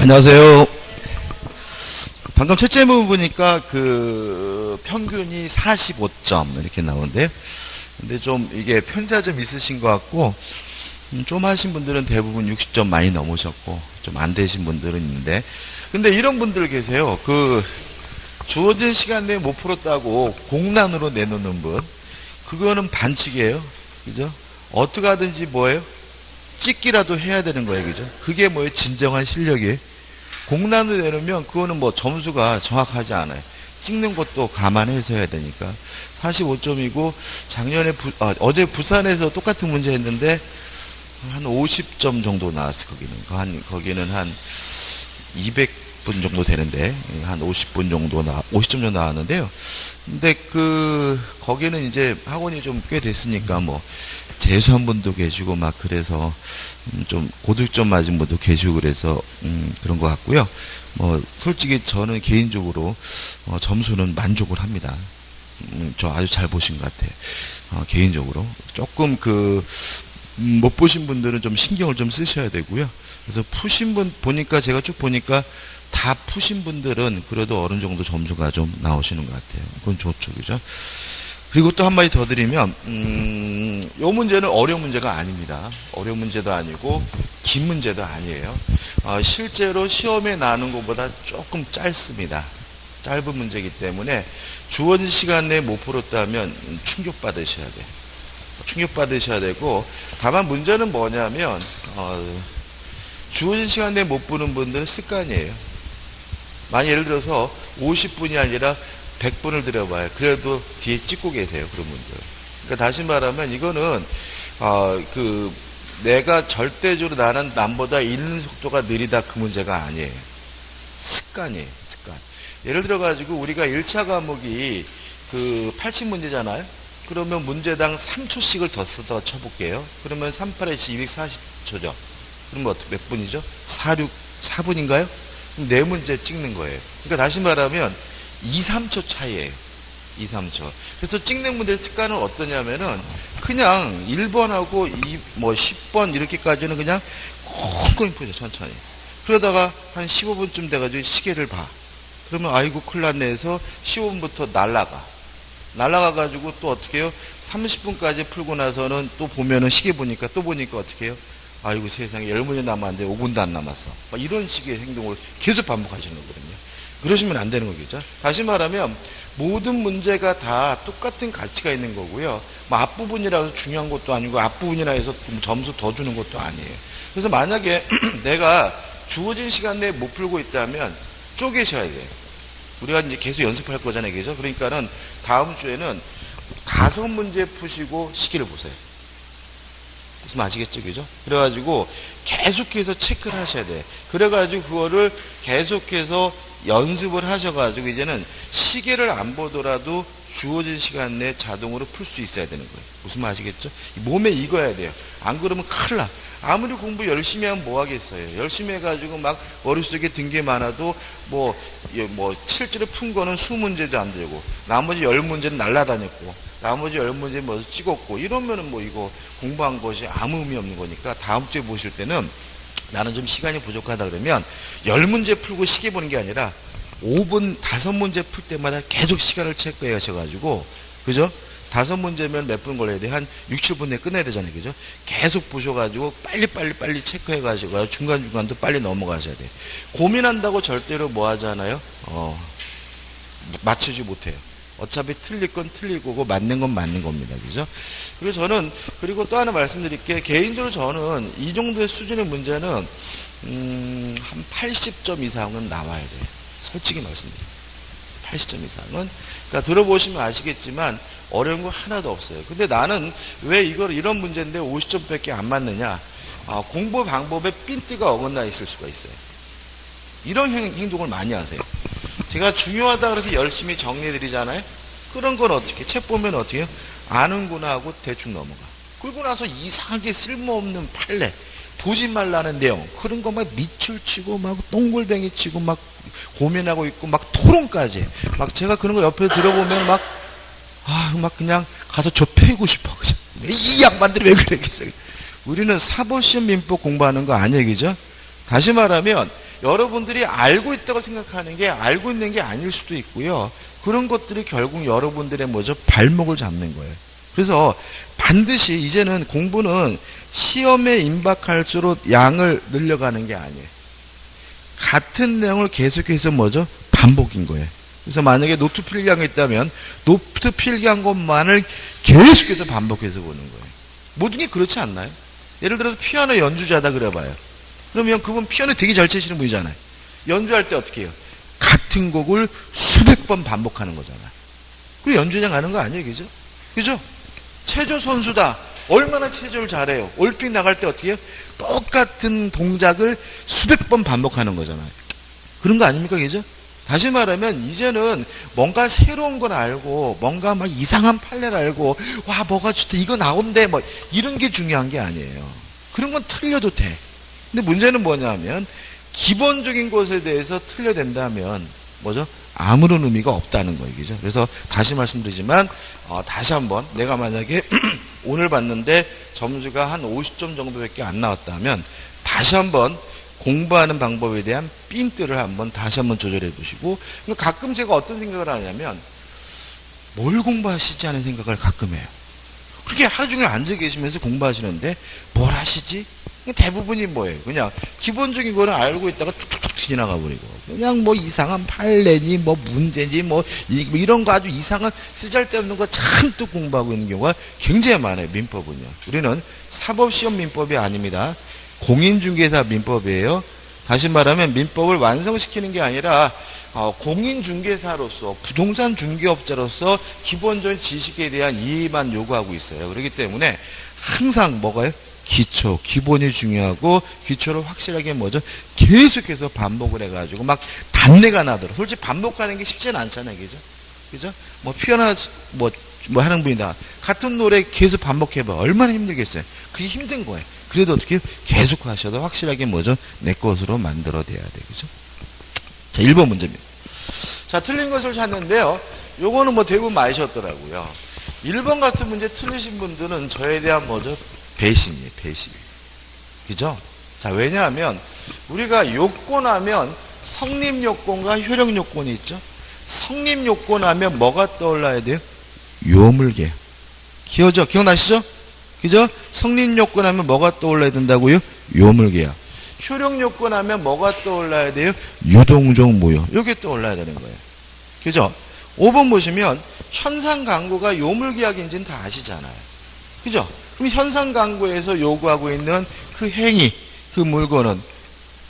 안녕하세요. 방금 첫째 부분 보니까 평균이 45점 이렇게 나오는데요. 근데 좀 이게 편차 좀 있으신 것 같고, 좀 하신 분들은 대부분 60점 많이 넘으셨고, 좀 안 되신 분들은 있는데, 근데 이런 분들 계세요. 주어진 시간 내에 못 풀었다고 공란으로 내놓는 분, 그거는 반칙이에요. 그죠? 어떻게 하든지 뭐예요? 찍기라도 해야 되는 거예요. 그죠? 그게 뭐예요? 진정한 실력이에요. 공란으로 내놓으면 그거는 뭐 점수가 정확하지 않아요. 찍는 것도 감안해서 해야 되니까. 45점이고, 어제 부산에서 똑같은 문제 했는데, 한 50점 정도 나왔어요, 거기는 한 200분 정도 되는데, 한 50분 정도 50점 정도 나왔는데요. 근데 거기는 이제 학원이 좀 꽤 됐으니까 재수한 분도 계시고 그래서 좀 고득점 맞은 분도 계시고 그래서 그런 것 같고요. 솔직히 저는 개인적으로 점수는 만족을 합니다. 저 아주 잘 보신 것 같아요. 개인적으로 조금 못 보신 분들은 좀 신경을 좀 쓰셔야 되고요. 그래서 푸신 분 보니까 제가 쭉 보니까 다 푸신 분들은 그래도 어느 정도 점수가 좀 나오시는 것 같아요. 그건 좋죠, 그죠? 그리고 또 한마디 더 드리면, 요 문제는 어려운 문제가 아닙니다. 어려운 문제도 아니고, 긴 문제도 아니에요. 실제로 시험에 나오는 것보다 조금 짧습니다. 짧은 문제이기 때문에, 주어진 시간 내에 못 풀었다면 충격받으셔야 돼요. 충격받으셔야 되고, 다만 문제는 뭐냐면, 주어진 시간 내에 못 푸는 분들은 습관이에요. 예를 들어서 50분이 아니라 100분을 들여봐요. 그래도 뒤에 찍고 계세요, 그런 분들. 그러니까 다시 말하면 이거는, 내가 절대적으로 남보다 읽는 속도가 느리다 그 문제가 아니에요. 습관이에요, 습관. 예를 들어가지고 우리가 1차 과목이 80문제잖아요? 그러면 문제당 3초씩을 더 써서 쳐볼게요. 그러면 38에서 240초죠. 그러면 몇 분이죠? 4분인가요? 그럼 4문제 찍는 거예요. 그러니까 다시 말하면 2, 3초 차이예요. 2, 3초. 그래서 찍는 분들의 습관은 어떠냐면은 그냥 1번하고 10번 이렇게까지는 그냥 꼼꼼히 보죠, 천천히. 그러다가 한 15분쯤 돼가지고 시계를 봐. 그러면 아이고 큰일 났네 해서 15분부터 날아가가지고 또 어떻게 해요? 30분까지 풀고 나서는 또 보면은 시계 보니까 어떻게 해요? 아이고 세상에 10문제 남았는데 5분도 안 남았어. 이런 식의 행동을 계속 반복하시는 거거든요. 그러시면 안 되는 거겠죠. 다시 말하면 모든 문제가 다 똑같은 가치가 있는 거고요. 앞부분이라서 중요한 것도 아니고 앞부분이라 해서 점수 더 주는 것도 아니에요. 그래서 만약에 내가 주어진 시간 내에 못 풀고 있다면 쪼개셔야 돼요. 우리가 이제 계속 연습할 거잖아요. 그죠? 그러니까는 다음 주에는 5문제 푸시고 시기를 보세요. 무슨 아시겠죠? 그죠? 그래가지고 계속해서 체크를 하셔야 돼. 그래가지고 그거를 계속해서 연습을 하셔가지고 이제는 시계를 안 보더라도 주어진 시간 내에 자동으로 풀 수 있어야 되는 거예요. 무슨 말 아시겠죠? 몸에 익어야 돼요. 안 그러면 큰일 나. 아무리 공부 열심히 하면 뭐 하겠어요. 열심히 해가지고 머릿속에 든 게 많아도 실제로 푼 거는 20문제도 안 되고 나머지 10문제는 날라다녔고 나머지 10문제 찍었고 이러면은 이거 공부한 것이 아무 의미 없는 거니까 다음 주에 보실 때는 나는 좀 시간이 부족하다 그러면 10문제 풀고 시계 보는 게 아니라 5분 5문제 풀 때마다 계속 시간을 체크해 하셔가지고 그죠? 5문제면 몇 분 걸려야 돼? 한 6, 7분 내에 끝내야 되잖아요. 그죠? 계속 보셔가지고 빨리 체크해가지고 중간중간도 빨리 넘어가셔야 돼. 고민한다고 절대로 뭐 하잖아요? 맞추지 못해요. 어차피 틀릴 건 틀릴 거고 맞는 건 맞는 겁니다. 그죠? 그리고 또 하나 말씀드릴게. 개인적으로 저는 이 정도의 수준의 문제는 한 80점 이상은 나와야 돼요. 솔직히 말씀드릴게요. 80점 이상은. 그러니까 들어보시면 아시겠지만 어려운 거 하나도 없어요. 근데 나는 왜 이런 문제인데 50점밖에 안 맞느냐? 공부 방법에 삔띠가 어긋나 있을 수가 있어요. 이런 행동을 많이 하세요. 제가 중요하다 그래서 열심히 정리해드리잖아요. 그런 건 어떻게? 책 보면 어떻게 해요? 아는구나 하고 대충 넘어가. 그러고 나서 이상하게 쓸모없는 판례, 보지 말라는 내용, 그런 거 밑줄 치고 동글뱅이 치고 고민하고 있고 토론까지. 제가 그런 거 옆에 들어보면 그냥 가서 좁혀이고 싶어. 그죠? 이 양반들이 왜 그래? 우리는 사법시험 민법 공부하는 거 아니에요, 그죠? 다시 말하면 여러분들이 알고 있다고 생각하는 게 알고 있는 게 아닐 수도 있고요. 그런 것들이 결국 여러분들의 뭐죠? 발목을 잡는 거예요. 그래서 반드시 이제는 공부는 시험에 임박할수록 양을 늘려가는 게 아니에요. 같은 내용을 계속해서 뭐죠? 반복인 거예요. 그래서 만약에 노트 필기한 게 있다면 노트 필기한 것만을 계속해서 반복해서 보는 거예요. 모든 게 그렇지 않나요? 예를 들어서 피아노 연주자다 그래봐요. 그러면 그분 피아노 되게 잘 치시는 분이잖아요. 연주할 때 어떻게 해요? 같은 곡을 수백 번 반복하는 거잖아요. 그리고 연주장 가는 거 아니에요, 그죠? 그죠? 체조 선수다. 얼마나 체조를 잘해요. 올림픽 나갈 때 어떻게 해요? 똑같은 동작을 수백 번 반복하는 거잖아요. 그런 거 아닙니까, 그죠? 다시 말하면 이제는 뭔가 새로운 걸 알고 뭔가 막 이상한 판례를 알고 와 뭐가 좋다 이거 나온대 뭐 이런 게 중요한 게 아니에요. 그런 건 틀려도 돼. 근데 문제는 뭐냐면 기본적인 것에 대해서 틀려된다면 뭐죠? 아무런 의미가 없다는 거예요. 그죠? 그래서 다시 말씀드리지만 다시 한번 내가 만약에 오늘 봤는데 점수가 한 50점 정도밖에 안 나왔다면 다시 한번 공부하는 방법에 대한 핀트를 한번 다시 한번 조절해 보시고 가끔 제가 어떤 생각을 하냐면 뭘 공부하시지 하는 생각을 가끔 해요. 그렇게 하루 종일 앉아 계시면서 공부하시는데 뭘 하시지? 대부분이 뭐예요? 그냥 기본적인 거는 알고 있다가 툭툭툭 지나가 버리고 그냥 뭐 이상한 판례니 뭐 문제니 뭐 이런 거 아주 이상한 쓰잘데없는 거 잔뜩 공부하고 있는 경우가 굉장히 많아요. 민법은요. 우리는 사법시험 민법이 아닙니다. 공인중개사 민법이에요. 다시 말하면 민법을 완성시키는 게 아니라 공인중개사로서 부동산 중개업자로서 기본적인 지식에 대한 이해만 요구하고 있어요. 그렇기 때문에 항상 뭐가요? 기초, 기본이 중요하고 기초를 확실하게 뭐죠? 계속해서 반복을 해가지고 막 단내가 나더라고. 솔직히 반복하는 게 쉽지는 않잖아요. 그죠? 그죠? 뭐 피아노 뭐 하는 분이다. 같은 노래 계속 반복해봐. 얼마나 힘들겠어요? 그게 힘든 거예요. 그래도 어떻게 계속 하셔도 확실하게 뭐죠? 내 것으로 만들어내야 돼. 그죠? 자, 1번 문제입니다. 자, 틀린 것을 찾는데요. 요거는 뭐 대부분 맞으셨더라고요. 1번 같은 문제 틀리신 분들은 저에 대한 뭐죠? 배신이에요, 배신. 그죠? 자, 왜냐하면 우리가 요건하면 성립요건과 효력요건이 있죠? 성립요건하면 뭐가 떠올라야 돼요? 요물개. 기억나시죠? 그죠? 성립요건 하면 뭐가 떠올라야 된다고요? 요물개야. 효력요건 하면 뭐가 떠올라야 돼요? 유동종 무효. 이게 떠올라야 되는 거예요. 그죠? 5번 보시면 현상강구가 요물계약인지는 다 아시잖아요. 그죠? 그럼 현상강구에서 요구하고 있는 그 행위, 그 물건은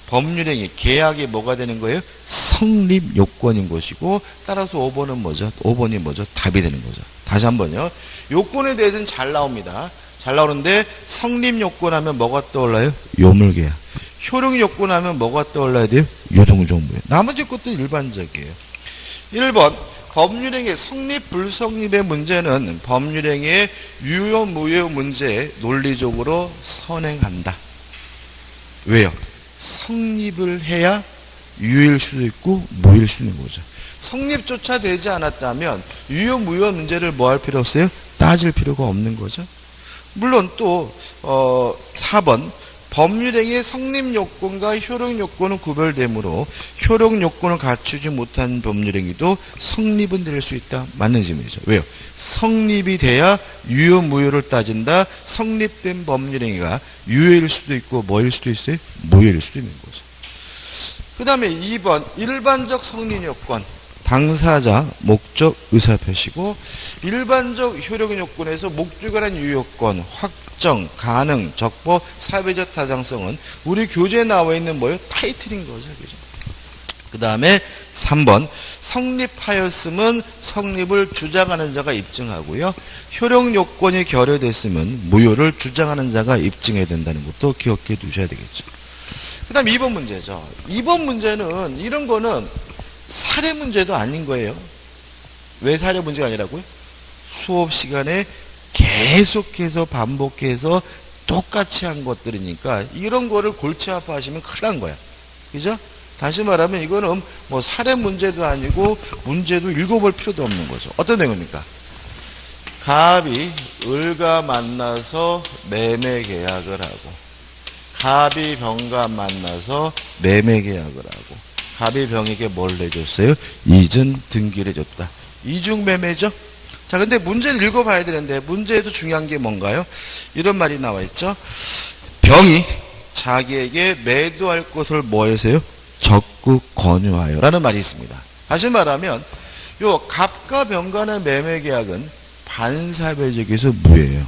법률행위, 계약이 뭐가 되는 거예요? 성립요건인 것이고 따라서 5번은 뭐죠? 5번이 뭐죠? 답이 되는 거죠. 다시 한번요. 요건에 대해서는 잘 나옵니다. 잘 나오는데 성립요건 하면 뭐가 떠올라요? 요물계약. 효력요건 하면 뭐가 떠올라야 돼요? 유동종무효. 나머지 것도 일반적이에요. 1번 법률행위 성립 불성립의 문제는 법률행위의 유효 무효 문제에 논리적으로 선행한다. 왜요? 성립을 해야 유효일 수도 있고 무효일 수도 있는 거죠. 성립조차 되지 않았다면 유효 무효 문제를 뭐 할 필요 없어요? 따질 필요가 없는 거죠. 물론 또 4번 법률행위의 성립요건과 효력요건은 구별되므로 효력요건을 갖추지 못한 법률행위도 성립은 될 수 있다. 맞는 질문이죠. 왜요? 성립이 돼야 유효 무효를 따진다. 성립된 법률행위가 유효일 수도 있고 뭐일 수도 있어요? 무효일 수도 있는 거죠. 그 다음에 2번 일반적 성립요건 당사자, 목적, 의사표시고 일반적 효력요건에서 목적에 관한 유효요건, 확정, 가능, 적법, 사회적 타당성은 우리 교재에 나와 있는 뭐예요? 타이틀인 거죠. 그죠? 그 다음에 3번 성립하였음은 성립을 주장하는 자가 입증하고요. 효력요건이 결여됐으면 무효를 주장하는 자가 입증해야 된다는 것도 기억해 두셔야 되겠죠. 그 다음 2번 문제죠. 2번 문제는 이런 거는 사례 문제도 아닌 거예요. 왜 사례 문제가 아니라고요? 수업 시간에 계속해서 반복해서 똑같이 한 것들이니까 이런 거를 골치 아파하시면 큰일 난 거야. 그죠? 다시 말하면 이거는 뭐 사례 문제도 아니고 문제도 읽어볼 필요도 없는 거죠. 어떤 내용입니까? 갑이 을과 만나서 매매 계약을 하고 갑이 병과 만나서 매매 계약을 하고 갑이 병에게 뭘 해줬어요? 이전 등기를 해줬다. 이중 매매죠. 자, 근데 문제를 읽어봐야 되는데 문제에도 중요한 게 뭔가요? 이런 말이 나와 있죠. 병이 자기에게 매도할 것을 뭐 해서요? 적극 권유하여 라는 말이 있습니다. 다시 말하면 요 갑과 병 간의 매매 계약은 반사회적에서 무효예요.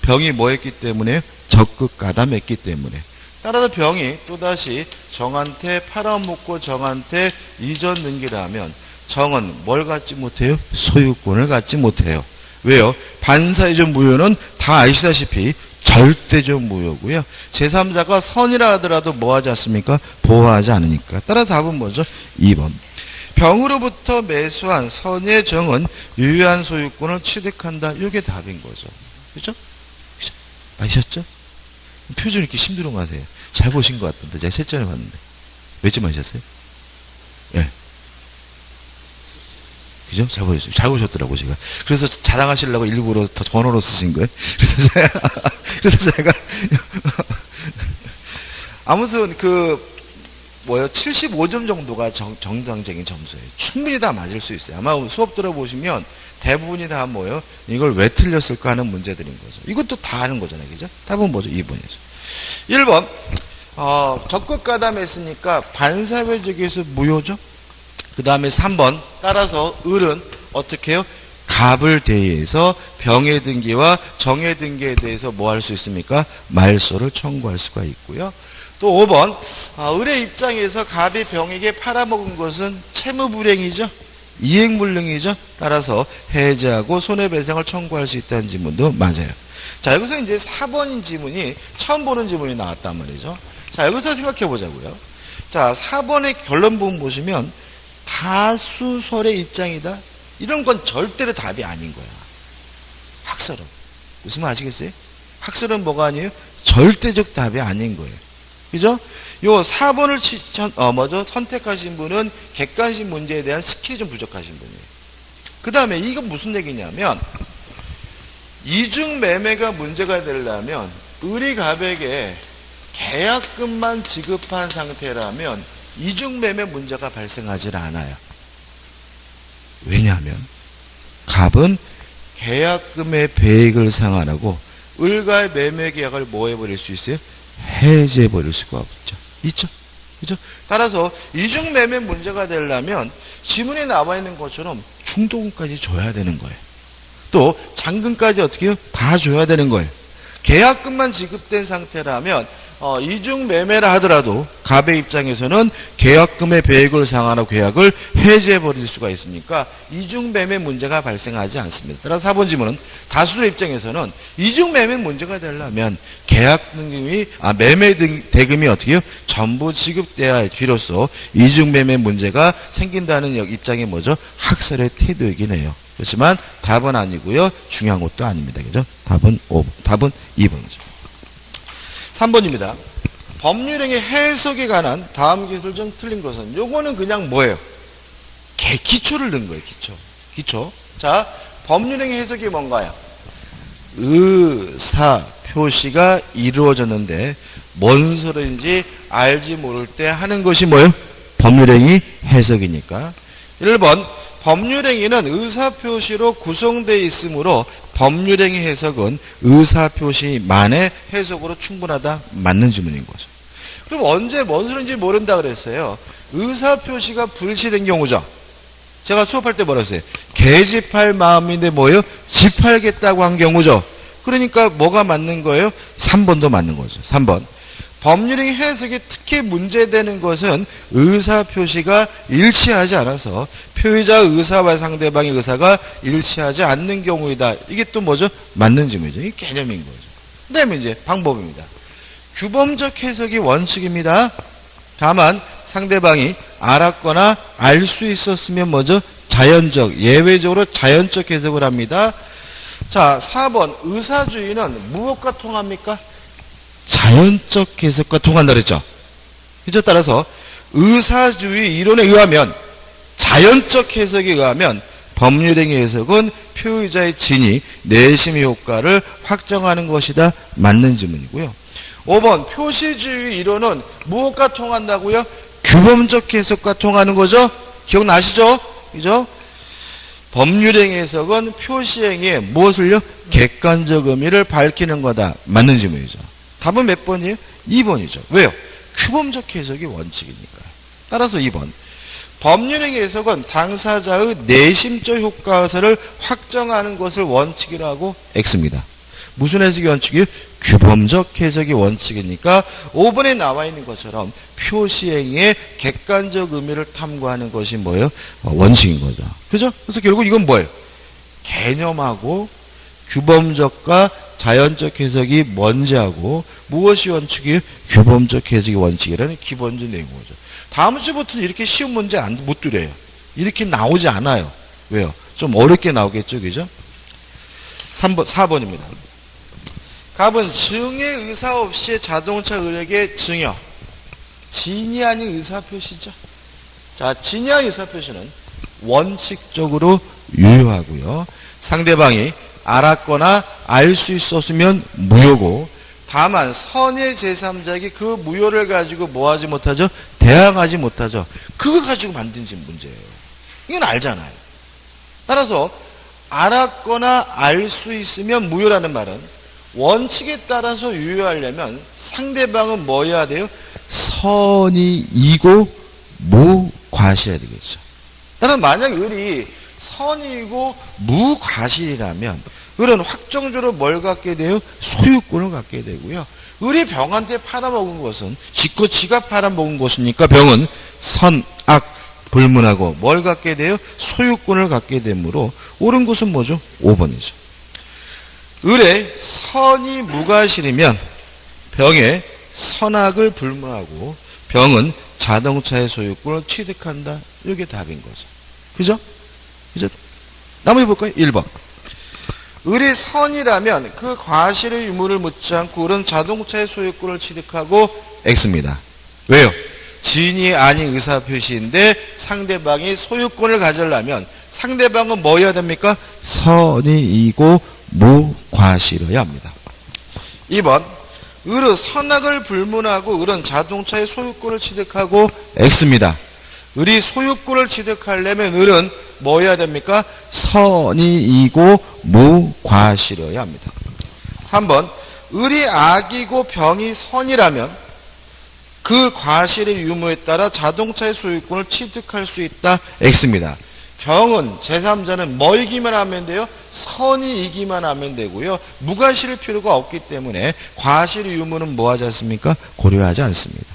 병이 뭐 했기 때문에? 적극 가담했기 때문에. 따라서 병이 또다시 정한테 팔아먹고 정한테 이전 등기를 하면 정은 뭘 갖지 못해요? 소유권을 갖지 못해요. 왜요? 반사회적 무효는 다 아시다시피 절대적 무효고요. 제3자가 선이라 하더라도 뭐 하지 않습니까? 보호하지 않으니까. 따라 답은 뭐죠? 2번. 병으로부터 매수한 선의 정은 유효한 소유권을 취득한다. 이게 답인 거죠. 그죠? 아셨죠? 표정이 이렇게 심드렁 하세요. 잘 보신 것 같던데. 제가 채점해 봤는데. 몇 점 하셨어요? 예. 네. 그죠? 잘 보셨어요. 잘 보셨더라고, 제가. 그래서 자랑하시려고 일부러 번호로 쓰신 거예요. 그래서 제가 아무튼 75점 정도가 정당적인 점수예요. 충분히 다 맞을 수 있어요. 아마 수업 들어보시면 대부분이 다 뭐예요? 이걸 왜 틀렸을까 하는 문제들인 거죠. 이것도 다 하는 거잖아요. 그죠? 답은 뭐죠? 2번이죠. 1번. 적극 가담했으니까 반사회적에서 무효죠? 그 다음에 3번. 따라서 을은 어떻게 해요? 갑을 대해서 병의 등기와 정의 등기에 대해서 뭐 할 수 있습니까? 말소를 청구할 수가 있고요. 또 5번. 을의 입장에서 갑이 병에게 팔아먹은 것은 채무불이행이죠. 이행불능이죠. 따라서 해제하고 손해배상을 청구할 수 있다는 지문도 맞아요. 자, 여기서 이제 4번인 지문이 처음 보는 지문이 나왔단 말이죠. 자, 여기서 생각해 보자고요. 자, 4번의 결론 부분 보시면 다수설의 입장이다. 이런 건 절대로 답이 아닌 거야. 학설은. 무슨 말 아시겠어요? 학설은 뭐가 아니에요? 절대적 답이 아닌 거예요. 그죠? 요 4번을 선택하신 분은 객관식 문제에 대한 스킬이 좀 부족하신 분이에요. 그 다음에 이건 무슨 얘기냐면, 이중 매매가 문제가 되려면, 을이 갑에게 계약금만 지급한 상태라면, 이중 매매 문제가 발생하지 않아요. 왜냐하면, 갑은 계약금의 배액을 상환하고, 을과의 매매 계약을 뭐 해버릴 수 있어요? 해제해버릴 수가 없죠. 있죠? 그죠? 따라서 이중매매 문제가 되려면 지문에 나와 있는 것처럼 중도금까지 줘야 되는 거예요. 또 잔금까지 어떻게 해요? 다 줘야 되는 거예요. 계약금만 지급된 상태라면 이중매매라 하더라도 갑의 입장에서는 계약금의 배액을 상환하고 계약을 해제해버릴 수가 있으니까 이중매매 문제가 발생하지 않습니다. 따라서 4번 지문은 다수의 입장에서는 이중매매 문제가 되려면 계약금이 매매 대금이 어떻게 해요? 전부 지급돼야 비로소 이중매매 문제가 생긴다는 입장이 뭐죠? 학설의 태도이긴 해요. 그렇지만 답은 아니고요. 중요한 것도 아닙니다. 그죠? 답은 2번이죠. 3번입니다. 법률행위 해석에 관한 다음 기술 중 틀린 것은, 요거는 그냥 뭐예요? 기초를 넣은 거예요. 기초. 자, 법률행위 해석이 뭔가요? 의사 표시가 이루어졌는데 뭔 소리인지 알지 모를 때 하는 것이 뭐예요? 법률행위 해석이니까. 1번. 법률행위는 의사표시로 구성되어 있으므로 법률행위 해석은 의사표시만의 해석으로 충분하다. 맞는 질문인 거죠. 그럼 언제 뭔 소리인지 모른다 그랬어요. 의사표시가 불시된 경우죠. 제가 수업할 때 뭐라 했어요? 계집할 마음인데 뭐예요? 집팔겠다고 한 경우죠. 그러니까 뭐가 맞는 거예요? 3번도 맞는 거죠. 3번. 법률행위 해석이 특히 문제되는 것은 의사표시가 일치하지 않아서 표의자 의사와 상대방의 의사가 일치하지 않는 경우이다. 이게 또 뭐죠? 맞는 질문이죠. 이게 개념인 거죠. 그 다음에 이제 방법입니다. 규범적 해석이 원칙입니다. 다만 상대방이 알았거나 알 수 있었으면 뭐죠? 자연적, 예외적으로 자연적 해석을 합니다. 자, 4번. 의사주의는 무엇과 통합니까? 자연적 해석과 통한다 그랬죠. 그죠? 따라서 의사주의 이론에 의하면, 자연적 해석에 의하면 법률행위 해석은 표의자의 진위, 내심의 효과를 확정하는 것이다. 맞는 질문이고요. 5번 표시주의 이론은 무엇과 통한다고요? 규범적 해석과 통하는 거죠. 기억나시죠? 그죠? 법률행 해석은 표시행위에 무엇을요? 객관적 의미를 밝히는 거다. 맞는 질문이죠. 답은 몇 번이에요? 2번이죠. 왜요? 규범적 해석이 원칙이니까. 따라서 2번. 법률행 해석은 당사자의 내심적 효과 의사를 확정하는 것을 원칙이라고 X입니다. 무슨 해석이 원칙이에요? 규범적 해석이 원칙이니까 5번에 나와 있는 것처럼 표시행위의 객관적 의미를 탐구하는 것이 뭐예요? 원칙인 거죠. 그죠? 그래서 결국 이건 뭐예요? 개념하고 규범적과 자연적 해석이 뭔지하고 무엇이 원칙이에요? 규범적 해석이 원칙이라는 기본적 내용이죠. 다음 주부터는 이렇게 쉬운 문제 못 드려요. 이렇게 나오지 않아요. 왜요? 좀 어렵게 나오겠죠. 그죠? 4번입니다. 갑은 증의 의사 없이 자동차 의력의 증여. 진이 아닌 의사표시죠. 자, 진이 아닌 의사표시는 원칙적으로 유효하고요. 상대방이 알았거나 알 수 있었으면 무효고, 다만 선의 제3자에게 그 무효를 가지고 뭐하지 못하죠? 대항하지 못하죠. 그거 가지고 만든 문제예요. 이건 알잖아요. 따라서 알았거나 알 수 있으면 무효라는 말은 원칙에 따라서 유효하려면 상대방은 뭐 해야 돼요? 선이 이고 무과실해야 되겠죠. 따라서 만약 을이 선이고 무과실이라면 을은 확정적으로 뭘 갖게 돼요? 소유권을 갖게 되고요. 을이 병한테 팔아먹은 것은 지가 팔아먹은 것이니까 병은 선, 악, 불문하고 뭘 갖게 돼요? 소유권을 갖게 되므로 옳은 것은 뭐죠? 5번이죠. 을의 선이 무과실이면 병의 선악을 불문하고 병은 자동차의 소유권을 취득한다. 이게 답인 거죠. 그죠? 그죠? 나머지 볼까요? 1번. 을이 선이라면 그 과실의 유무를 묻지 않고 을은 자동차의 소유권을 취득하고 X입니다. 왜요? 진이 아닌 의사표시인데 상대방이 소유권을 가지려면 상대방은 뭐 해야 됩니까? 선이이고 무과실해야 합니다. 2번. 을은 선악을 불문하고 을은 자동차의 소유권을 취득하고 X입니다. 을이 소유권을 취득하려면 을은 뭐 해야 됩니까? 선이이고 무과실해야 합니다. 3번. 을이 악이고 병이 선이라면 그 과실의 유무에 따라 자동차의 소유권을 취득할 수 있다. X입니다. 병은 제3자는 뭐이기만 하면 돼요? 선이이기만 하면 되고요. 무과실일 필요가 없기 때문에 과실의 유무는 뭐하지 않습니까? 고려하지 않습니다.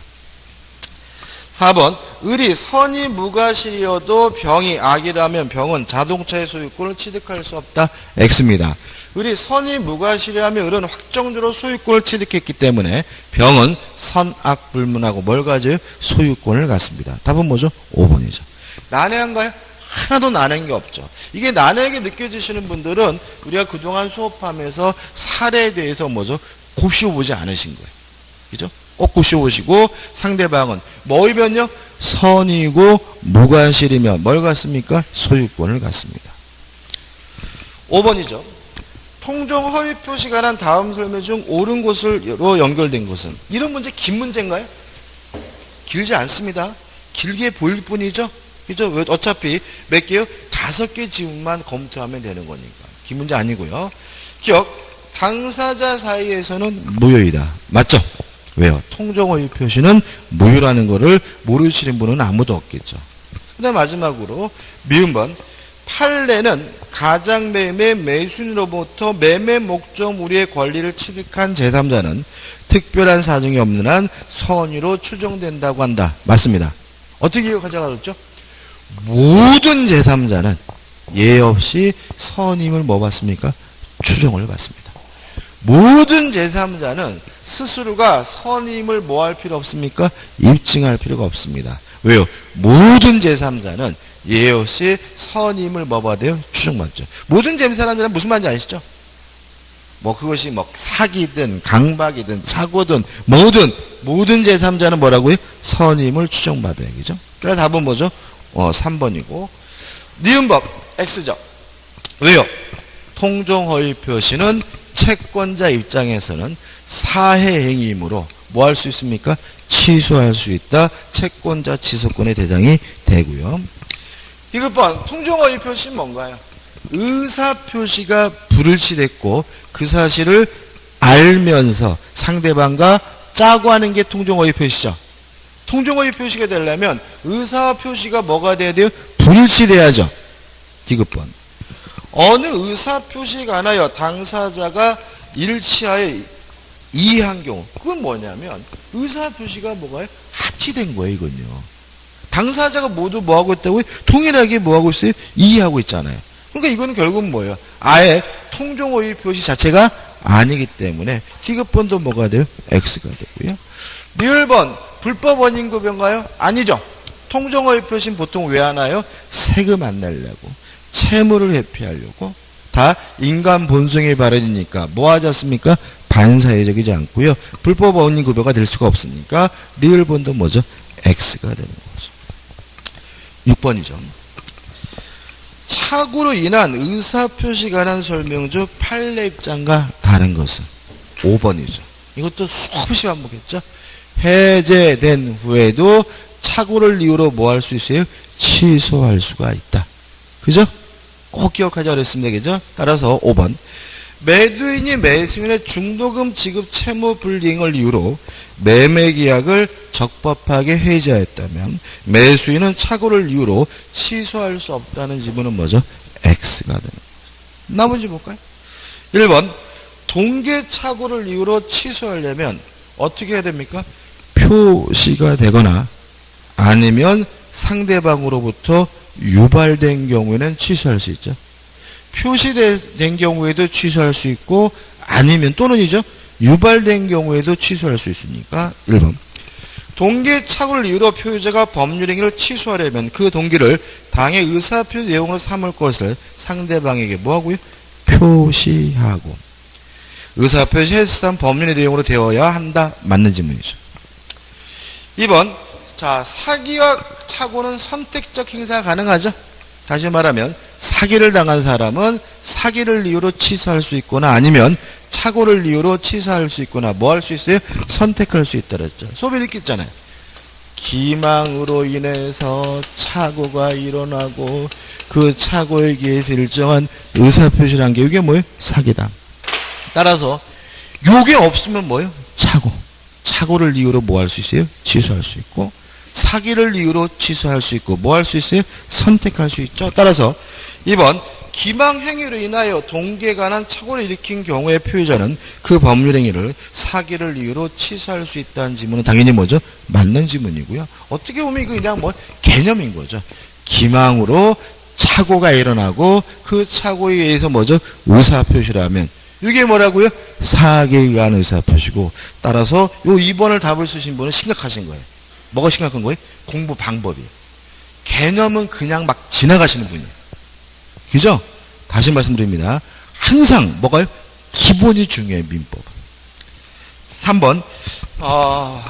4번. 을이 선이 무과실이어도 병이 악이라면 병은 자동차의 소유권을 취득할 수 없다. X입니다. 을이 선이 무과실이라면 을은 확정적으로 소유권을 취득했기 때문에 병은 선악 불문하고 뭘 가져요? 소유권을 갖습니다. 답은 뭐죠? 5번이죠. 난해한가요? 하나도 난해한 게 없죠. 이게 난해하게 느껴지시는 분들은 우리가 그동안 수업하면서 사례에 대해서 뭐죠? 곱씹어보지 않으신 거예요. 그죠? 꼭 곱씹어보시고 상대방은 뭐이면요? 선이고 무과실이면 뭘 갖습니까? 소유권을 갖습니다. 5번이죠. 통종 허위 표시가 난 다음 설명 중 옳은 것으로 연결된 것은? 이런 문제 긴 문제인가요? 길지 않습니다. 길게 보일 뿐이죠. 그죠? 어차피 몇 개요? 5개 지문만 검토하면 되는 거니까. 긴 문제 아니고요. 기억. 당사자 사이에서는 무효이다. 맞죠? 왜요? 통정허위 표시는 무효라는 거를 모르시는 분은 아무도 없겠죠. 그 다음 마지막으로 미음번. 판례는 가장매매 매수인으로부터 매매 목적물의 권리를 취득한 제3자는 특별한 사정이 없는 한 선의로 추정된다고 한다. 맞습니다. 어떻게 가져가졌죠? 모든 제3자는 예 없이 선임을 뭐 받습니까? 추정을 받습니다. 모든 제3자는 스스로가 선임을 뭐 할 필요 없습니까? 입증할 필요가 없습니다. 왜요? 모든 제3자는 예 없이 선임을 뭐 받아요? 추정받죠. 모든 제3자는 무슨 말인지 아시죠? 뭐 그것이 뭐 사기든 강박이든 사고든 모든 제3자는 뭐라고요? 선임을 추정받아요. 그죠? 그래서 답은 뭐죠? 3번이고 니은법 X죠. 왜요? 통정허위 표시는 채권자 입장에서는 사해 행위이므로 뭐 할 수 있습니까? 취소할 수 있다. 채권자 취소권의 대상이 되고요. 디귿번 통정어휘 표시는 뭔가요? 의사 표시가 불일치됐고 그 사실을 알면서 상대방과 짜고 하는 게 통정어휘 표시죠. 통정어휘 표시가 되려면 의사 표시가 뭐가 돼야 돼요? 불일치돼야죠. 디귿번 어느 의사 표시가 하나요? 당사자가 일치하여 이해한 경우 그건 뭐냐면 의사 표시가 뭐가요? 합치된 거예요. 이건요. 당사자가 모두 뭐하고 있다고요? 동일하게 뭐하고 있어요? 이해하고 있잖아요. 그러니까 이거는 결국은 뭐예요? 아예 통정어휘 표시 자체가 아니기 때문에 디귿번도 뭐가 돼요? X가 되고요. 리을번 불법 원인 구별인가요? 아니죠. 통정어휘 표시는 보통 왜 하나요? 세금 안 내려고 채무를 회피하려고 다 인간 본성의 발현이니까 뭐 하지 않습니까? 반사회적이지 않고요. 불법 원인 구별가 될 수가 없으니까 리을번도 뭐죠? X가 되는 거죠. 6번이죠. 착오로 인한 의사표시에 관한 설명 중 판례 입장과 다른 것은 5번이죠. 이것도 수없이 반복했죠. 해제된 후에도 착오를 이유로 뭐 할 수 있어요? 취소할 수가 있다. 그죠? 꼭 기억하자 그랬습니다. 그죠? 따라서 5번. 매도인이 매수인의 중도금 지급 채무 불이행을 이유로 매매계약을 적법하게 해지하였다면 매수인은 착오를 이유로 취소할 수 없다는 지문은 뭐죠? X가 되는 거죠. 나머지 볼까요? 1번 동계 착오를 이유로 취소하려면 어떻게 해야 됩니까? 표시가 되거나 아니면 상대방으로부터 유발된 경우에는 취소할 수 있죠. 표시된 경우에도 취소할 수 있고 아니면 또는이죠. 유발된 경우에도 취소할 수 있으니까 1번. 동기의 착오를 이유로 표의자가 법률행위를 취소하려면 그 동기를 당의 의사표 내용으로 삼을 것을 상대방에게 뭐하고요? 표시하고 의사표시 해산 법률의 내용으로 되어야 한다. 맞는 질문이죠. 2번. 자, 사기와 착오는 선택적 행사가 가능하죠. 다시 말하면 사기를 당한 사람은 사기를 이유로 취소할 수 있거나 아니면 착오를 이유로 취소할 수 있거나 뭐 할 수 있어요? 선택할 수 있다 그랬죠. 수업에 이렇게 있잖아요. 기망으로 인해서 착오가 일어나고 그 착오에 의해서 일정한 의사표시를 한 게 이게 뭐예요? 사기다. 따라서 요게 없으면 뭐예요? 착오. 착오를 이유로 뭐 할 수 있어요? 취소할 수 있고 사기를 이유로 취소할 수 있고 뭐 할 수 있어요? 선택할 수 있죠. 따라서 2번 기망행위로 인하여 동기에 관한 착오를 일으킨 경우의 표의자는 그 법률행위를 사기를 이유로 취소할 수 있다는 지문은 당연히 뭐죠? 맞는 지문이고요. 어떻게 보면 이거 그냥 뭐 개념인 거죠. 기망으로 착오가 일어나고 그 착오에 의해서 뭐죠? 의사표시를 하면 이게 뭐라고요? 사기에 의한 의사표시고 따라서 요 2번을 답을 쓰신 분은 심각하신 거예요. 뭐가 심각한 거예요? 공부 방법이. 개념은 그냥 막 지나가시는 분이에요. 그죠? 다시 말씀드립니다. 항상 뭐가요? 기본이 중요해요. 민법은. 3번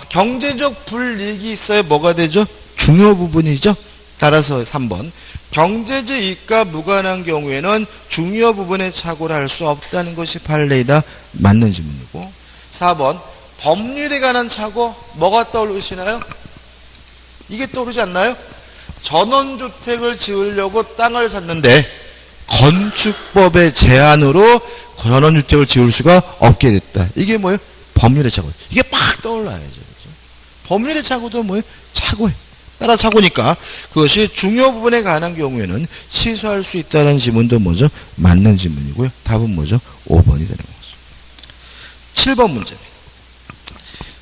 경제적 불이익이 있어야 뭐가 되죠? 중요 부분이죠. 따라서 3번 경제적 이익과 무관한 경우에는 중요 부분의 착오를 할 수 없다는 것이 판례이다. 맞는 질문이고 4번 법률에 관한 착오 뭐가 떠오르시나요? 이게 떠오르지 않나요? 전원주택을 지으려고 땅을 샀는데 건축법의 제한으로 전원주택을 지을 수가 없게 됐다. 이게 뭐예요? 법률의 착오. 이게 팍 떠올라야죠. 그렇죠? 법률의 착오도 뭐예요? 착오예요. 따라 착오니까 그것이 중요 부분에 관한 경우에는 취소할 수 있다는 지문도 뭐죠? 맞는 지문이고요. 답은 뭐죠? 5번이 되는 거죠. 7번 문제입니다.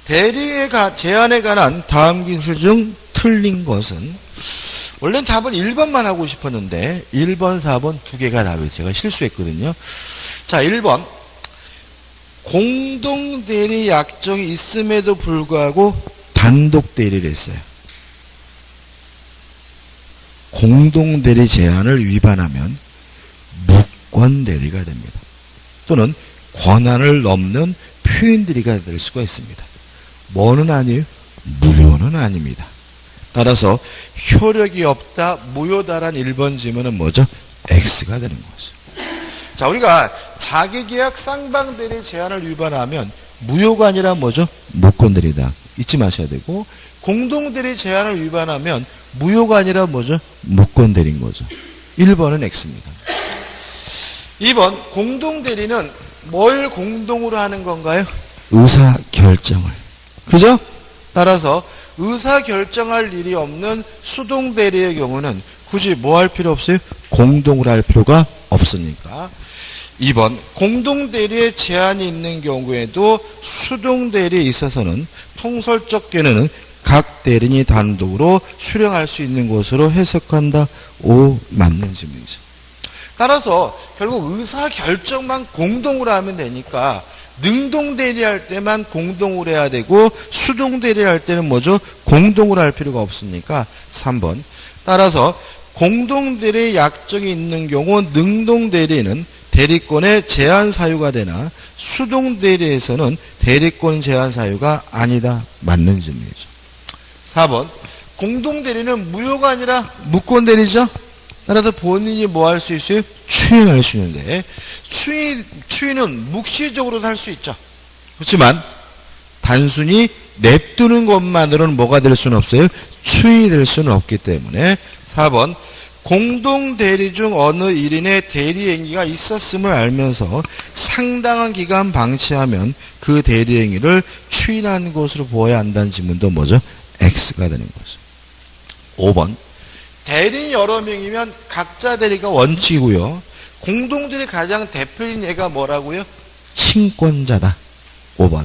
대리의 제한에 관한 다음 기술 중 틀린 것은 원래는 답을 1번만 하고 싶었는데 1번, 4번 두 개가 답이에요. 제가 실수했거든요. 자, 1번 공동대리 약정이 있음에도 불구하고 단독대리를 했어요. 공동대리 제한을 위반하면 무권대리가 됩니다. 또는 권한을 넘는 표현대리가 될 수가 있습니다. 뭐는 아니에요? 무효는 아닙니다. 따라서 효력이 없다, 무효다란 1번 지문은 뭐죠? X가 되는 거죠. 자, 우리가 자기계약 쌍방대리 제한을 위반하면 무효가 아니라 뭐죠? 무권대리다. 잊지 마셔야 되고, 공동대리 제한을 위반하면 무효가 아니라 뭐죠? 무권대리인 거죠. 1번은 X입니다. 2번, 공동대리는 뭘 공동으로 하는 건가요? 의사결정을. 그죠? 따라서 의사결정할 일이 없는 수동대리의 경우는 굳이 뭐 할 필요 없어요? 공동으로 할 필요가 없으니까. 2번, 공동대리에 제한이 있는 경우에도 수동대리에 있어서는 통설적 견해는 각 대리인이 단독으로 수령할 수 있는 것으로 해석한다. O, 맞는 질문이죠. 따라서 결국 의사결정만 공동으로 하면 되니까 능동대리할 때만 공동으로 해야 되고 수동대리할 때는 뭐죠? 공동으로 할 필요가 없으니까 3번. 따라서 공동대리의 약정이 있는 경우 능동대리는 대리권의 제한 사유가 되나 수동대리에서는 대리권 제한 사유가 아니다. 맞는 질문이죠. 4번. 공동대리는 무효가 아니라 무권대리죠. 따라서 본인이 뭐 할 수 있어요? 추인할 수 있는데 추인은 묵시적으로도 할 수 있죠. 그렇지만 단순히 냅두는 것만으로는 뭐가 될 수는 없어요? 추인이 될 수는 없기 때문에 4번. 공동대리 중 어느 1인의 대리행위가 있었음을 알면서 상당한 기간 방치하면 그 대리행위를 추인한 것으로 보아야 한다는 지문도 뭐죠? X가 되는 거죠. 5번. 대리인 여러 명이면 각자 대리가 원칙이고요. 공동대리 가장 대표인 예가 뭐라고요? 친권자다. 5번.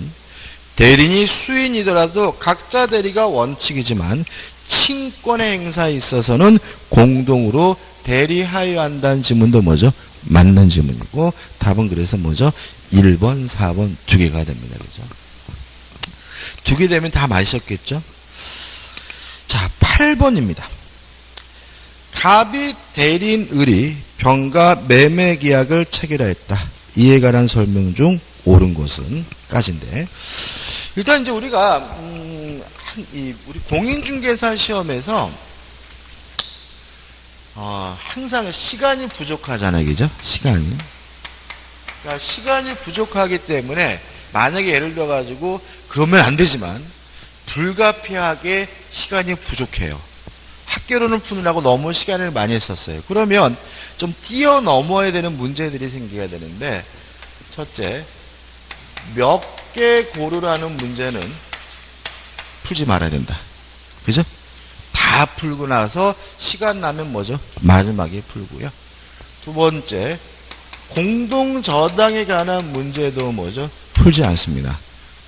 대리인이 수인이더라도 각자 대리가 원칙이지만 친권의 행사에 있어서는 공동으로 대리하여야 한다는 지문도 뭐죠? 맞는 지문이고 답은 그래서 뭐죠? 1번, 4번 두 개가 됩니다. 그죠? 두 개 되면 다 맞으셨겠죠? 자, 8번입니다. 갑이 대리인 을이 병가 매매 계약을 체결하였다. 이에 관한 설명 중 옳은 것은 까지인데 일단 이제 우리가 우리 공인중개사 시험에서 항상 시간이 부족하잖아요, 그죠? 시간이. 그러니까 시간이 부족하기 때문에 만약에 예를 들어 가지고 그러면 안 되지만 불가피하게 시간이 부족해요. 학교론을 푸느라고 너무 시간을 많이 썼어요. 그러면 좀 뛰어넘어야 되는 문제들이 생겨야 되는데 첫째, 몇 개 고르라는 문제는 풀지 말아야 된다. 그죠? 다 풀고 나서 시간 나면 뭐죠? 마지막에 풀고요. 두 번째, 공동저당에 관한 문제도 뭐죠? 풀지 않습니다.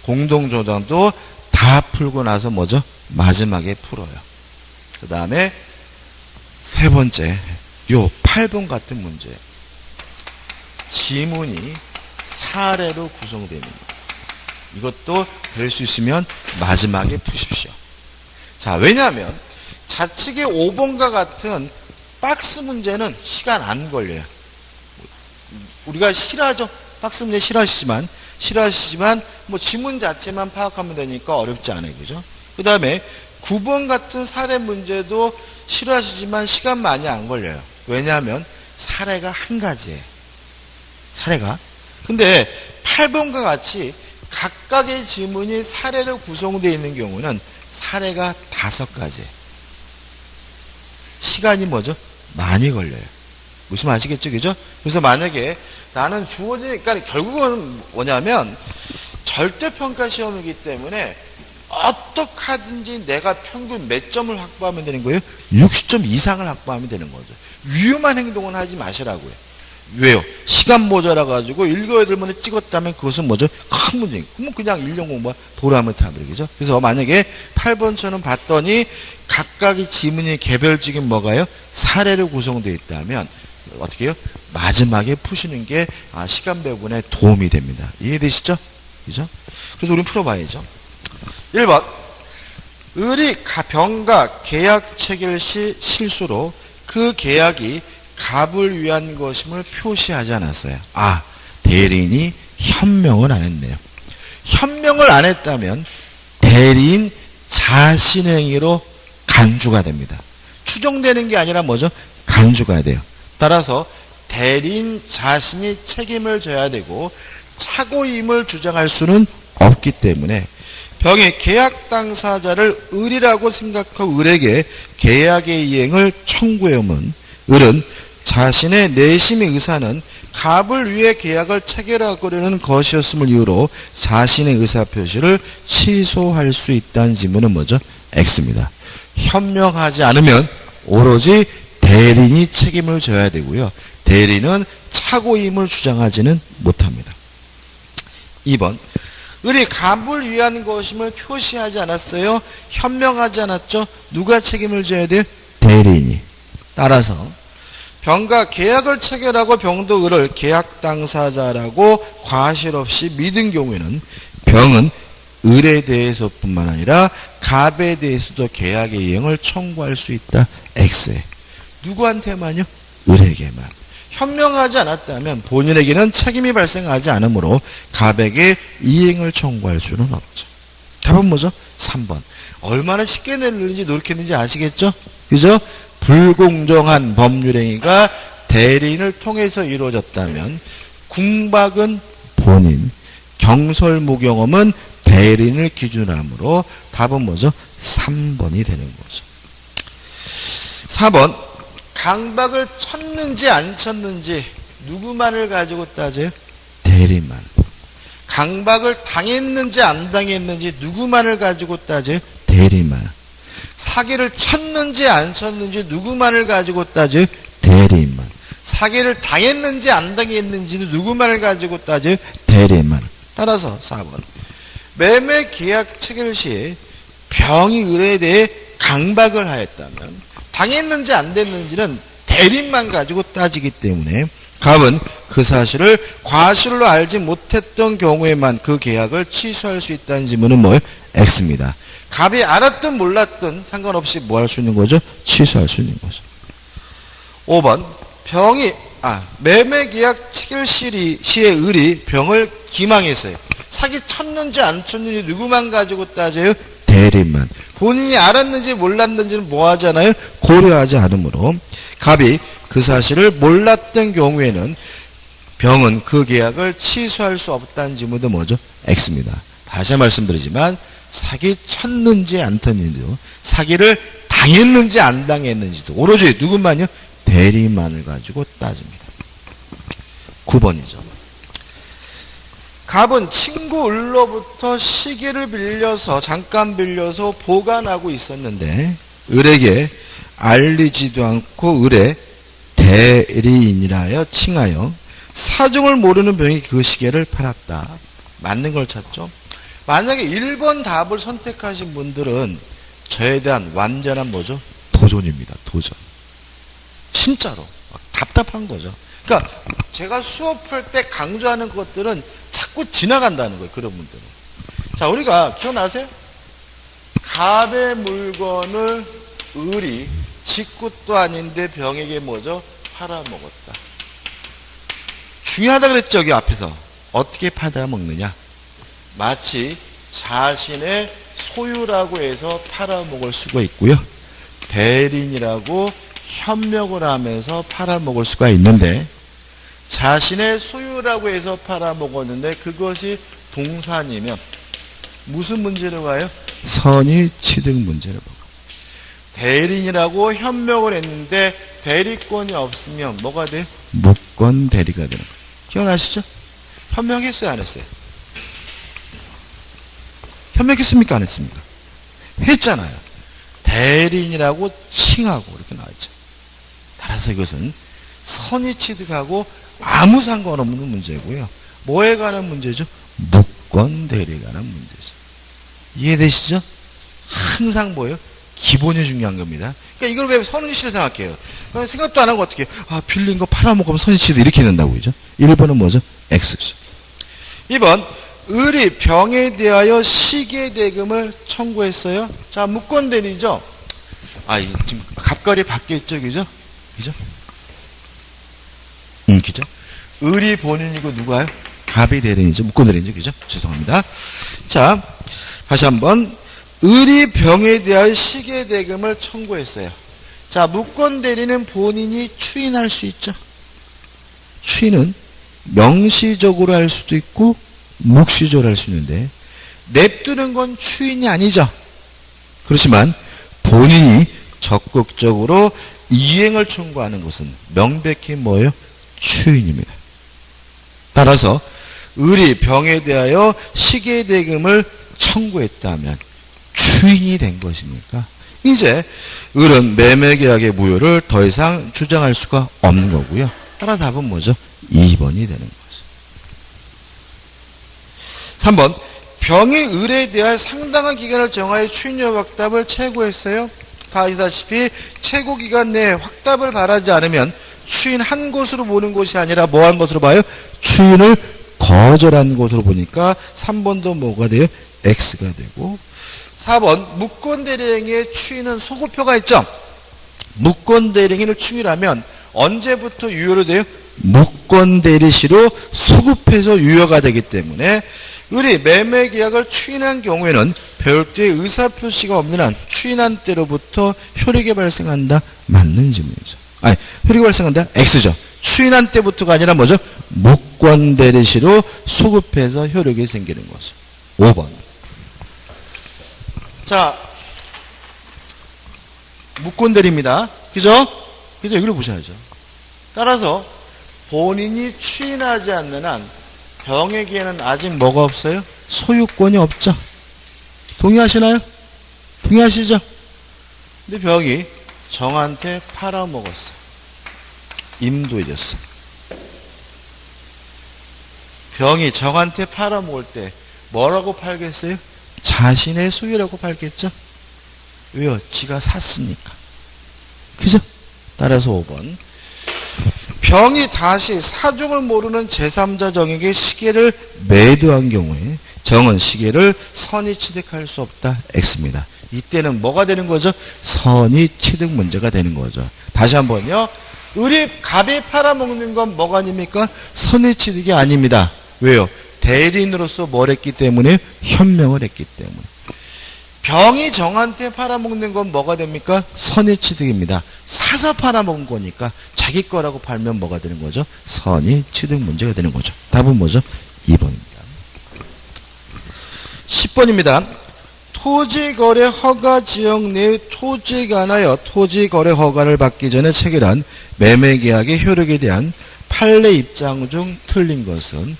공동저당도 다 풀고 나서 뭐죠? 마지막에 풀어요. 그 다음에 세 번째, 요 8번 같은 문제. 지문이 사례로 구성됩니다. 이것도 될 수 있으면 마지막에 푸십시오. 자, 왜냐하면 좌측의 5번과 같은 박스 문제는 시간 안 걸려요. 우리가 싫어하죠? 박스 문제 싫어하시지만 뭐 지문 자체만 파악하면 되니까 어렵지 않아요. 그죠? 그 다음에 9번 같은 사례 문제도 싫어하시지만 시간 많이 안 걸려요. 왜냐하면 사례가 한 가지예요. 사례가. 근데 8번과 같이 각각의 지문이 사례로 구성되어 있는 경우는 사례가 5가지. 시간이 뭐죠? 많이 걸려요. 무슨 아시겠죠? 그죠? 그래서 만약에 나는 주어지니까 결국은 뭐냐면 절대평가 시험이기 때문에 어떻게 하든지 내가 평균 몇 점을 확보하면 되는 거예요? 60점 이상을 확보하면 되는 거죠. 위험한 행동은 하지 마시라고요. 왜요? 시간 모자라가지고 읽어야 될 문제 찍었다면 그것은 뭐죠? 큰 문제예요. 그러면 그냥 1년 공부가 도라면 타버리겠죠? 그래서 만약에 8번처럼 봤더니 각각의 지문이 개별적인 뭐가요? 사례로 구성되어 있다면 어떻게 해요? 마지막에 푸시는 게 시간 배분에 도움이 됩니다. 이해되시죠? 그죠? 그래서 우리는 풀어봐야죠. 1번. 을이 병가 계약 체결 시 실수로 그 계약이 갑을 위한 것임을 표시하지 않았어요. 대리인이 현명을 안 했네요. 현명을 안 했다면 대리인 자신의 행위로 간주가 됩니다. 추정되는 게 아니라 뭐죠? 간주가 돼요. 따라서 대리인 자신이 책임을 져야 되고 착오임을 주장할 수는 없기 때문에 병의 계약 당사자를 을이라고 생각하고 을에게 계약의 이행을 청구해오면 을은 자신의 내심의 의사는 갑을 위해 계약을 체결하려는 것이었음을 이유로 자신의 의사표시를 취소할 수 있다는 지문은 뭐죠? X입니다. 현명하지 않으면 오로지 대리인이 책임을 져야 되고요. 대리인은 착오임을 주장하지는 못합니다. 2번 을이 갑을 위한 것임을 표시하지 않았어요? 현명하지 않았죠? 누가 책임을 져야 돼요? 대리인이. 따라서 병과 계약을 체결하고 병도 을을 계약 당사자라고 과실 없이 믿은 경우에는 병은 을에 대해서뿐만 아니라 갑에 대해서도 계약의 이행을 청구할 수 있다. X에. 누구한테만요? 을에게만. 현명하지 않았다면 본인에게는 책임이 발생하지 않으므로 갑에게 이행을 청구할 수는 없죠. 답은 뭐죠? 3번. 얼마나 쉽게 냈는지 노력했는지 아시겠죠? 그죠? 불공정한 법률행위가 대리인을 통해서 이루어졌다면 궁박은 본인, 경솔무경험은 대리인을 기준으로 하므로 답은 뭐죠? 3번이 되는 거죠. 4번. 강박을 쳤는지 안 쳤는지 누구만을 가지고 따져요? 대리만. 강박을 당했는지 안 당했는지 누구만을 가지고 따져요? 대리만. 사기를 쳤는지 안 쳤는지 누구만을 가지고 따져요? 대리만. 사기를 당했는지 안 당했는지는 누구만을 가지고 따져요? 대리만. 따라서 4번. 매매 계약 체결 시에 병이 을에 대해 강박을 하였다면 당했는지 안 됐는지는 대리인만 가지고 따지기 때문에 갑은 그 사실을 과실로 알지 못했던 경우에만 그 계약을 취소할 수 있다는 지문은 뭐예요? X입니다. 갑이 알았든 몰랐든 상관없이 뭐 할 수 있는 거죠? 취소할 수 있는 거죠. 5번. 병이 매매계약 체결 시에 을이 병을 기망했어요. 사기 쳤는지 안 쳤는지 누구만 가지고 따져요? 대리만. 본인이 알았는지 몰랐는지는 뭐 하잖아요? 고려하지 않으므로 갑이 그 사실을 몰랐던 경우에는 병은 그 계약을 취소할 수 없다는 지문도 뭐죠? X입니다. 다시 말씀드리지만 사기 쳤는지 안 쳤는지도 사기를 당했는지 안 당했는지도 오로지 누구만요? 대리만을 가지고 따집니다. 9번이죠. 갑은 친구 을로부터 시계를 잠깐 빌려서 보관하고 있었는데 을에게 알리지도 않고 을의 대리인이라 하여 칭하여 사정을 모르는 병이 그 시계를 팔았다. 맞는 걸 찾죠. 만약에 1번 답을 선택하신 분들은 저에 대한 완전한 뭐죠? 도전입니다. 도전. 진짜로 답답한 거죠. 그러니까 제가 수업할 때 강조하는 것들은 자꾸 지나간다는 거예요. 그런 분들은. 자, 우리가 기억나세요? 갑의 물건을 을이 지 것도 아닌데 병에게 뭐죠? 팔아먹었다. 중요하다 그랬죠. 여기 앞에서. 어떻게 팔아먹느냐? 마치 자신의 소유라고 해서 팔아먹을 수가 있고요. 대리인이라고 협력을 하면서 팔아먹을 수가 있는데 자신의 소유라고 해서 팔아먹었는데 그것이 동산이면 무슨 문제로 가요? 선의 취득 문제로 가요. 대리인이라고 협력을 했는데 대리권이 없으면 뭐가 돼요? 무권 대리가 되는 거예요. 기억나시죠? 협력했어요? 안 했어요? 협력했습니까? 안 했습니까? 했잖아요. 대리인이라고 칭하고 이렇게 나왔죠. 따라서 이것은 선의 취득하고 아무 상관없는 문제고요. 뭐에 관한 문제죠? 무권 대리에 관한 문제죠. 이해되시죠? 항상 뭐예요? 기본이 중요한 겁니다. 그러니까 이걸 왜 선의 취득 생각해요? 생각도 안 하고 어떻게 해요? 빌린 거 팔아먹으면 선의 취득 이렇게 된다고 그죠? 1번은 뭐죠? X죠. 2번 을이 병에 대하여 시계대금을 청구했어요. 자, 무권 대리죠? 지금 갑걸이 바뀌었죠, 그죠? 그죠? 그죠? 을이 본인이고 누가요? 갑이 대리인이죠. 무권 대리인이죠. 그죠? 죄송합니다. 자, 다시 한번. 을이 병에 대하여 시계대금을 청구했어요. 자, 무권 대리는 본인이 추인할 수 있죠. 추인은 명시적으로 할 수도 있고 묵시적으로 할 수 있는데 냅두는 건 추인이 아니죠. 그렇지만 본인이 적극적으로 이행을 청구하는 것은 명백히 뭐예요? 추인입니다. 따라서 을이 병에 대하여 시계대금을 청구했다면 추인이 된 것입니까? 이제 을은 매매계약의 무효를 더 이상 주장할 수가 없는 거고요. 따라 답은 뭐죠? 2번이 되는 거죠. 3번 병이 을에 대하여 상당한 기간을 정하여 추인료 확답을 최고했어요. 다 아시다시피 최고기간 내에 확답을 바라지 않으면 추인 한 것으로 보는 것이 아니라 뭐 한 것으로 봐요? 추인을 거절한 것으로 보니까 3번도 뭐가 돼요? X가 되고 4번 무권대리행위의 추인은 소급표가 있죠. 무권대리행위를 추인하면 언제부터 유효로 돼요? 무권대리시로 소급해서 유효가 되기 때문에 을이 매매계약을 추인한 경우에는 별도의 의사표시가 없는 한 추인한 때로부터 효력이 발생한다. 맞는 질문이죠. 아니, 효력이 발생한다. X죠. 추인한 때부터가 아니라 뭐죠? 무권대리시로 소급해서 효력이 생기는 거죠. 5번. 자, 무권대리입니다. 그죠? 그죠? 여기를 보셔야죠. 따라서 본인이 추인하지 않는 한 병에게는 아직 뭐가 없어요? 소유권이 없죠. 동의하시나요? 동의하시죠? 근데 병이 정한테 팔아먹었어. 임도해줬어. 병이 정한테 팔아먹을 때 뭐라고 팔겠어요? 자신의 소유라고 팔겠죠? 왜요? 지가 샀으니까. 그죠? 따라서 5번. 병이 다시 사정을 모르는 제3자 정에게 시계를 매도한 경우에 정은 시계를 선의 취득할 수 없다. X입니다. 이때는 뭐가 되는 거죠? 선의 취득 문제가 되는 거죠. 다시 한번요. 을이 갑이 팔아먹는 건 뭐가 아닙니까? 선의 취득이 아닙니다. 왜요? 대리인으로서 뭘 했기 때문에? 현명을 했기 때문에. 병이 정한테 팔아먹는 건 뭐가 됩니까? 선의 취득입니다. 사서 팔아먹은 거니까 자기 거라고 팔면 뭐가 되는 거죠? 선의 취득 문제가 되는 거죠. 답은 뭐죠? 2번입니다. 10번입니다. 토지거래 허가 지역 내의 토지에 관하여 토지거래 허가를 받기 전에 체결한 매매계약의 효력에 대한 판례 입장 중 틀린 것은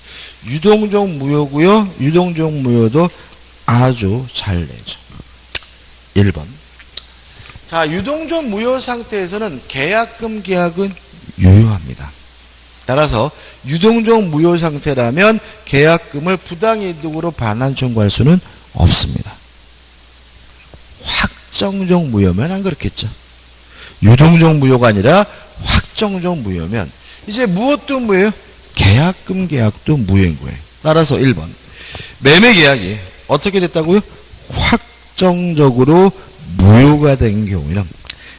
유동적 무효고요. 유동적 무효도 아주 잘 내죠. 1번. 자, 유동적 무효 상태에서는 계약금 계약은 유효합니다. 따라서 유동적 무효 상태라면 계약금을 부당이득으로 반환 청구할 수는 없습니다. 확정적 무효면 안 그렇겠죠. 유동적 무효가 아니라 확정적 무효면 이제 무엇도 무효예요? 계약금 계약도 무효인 거예요. 따라서 1번. 매매 계약이 어떻게 됐다고요? 확정적으로 무효가 된 경우에는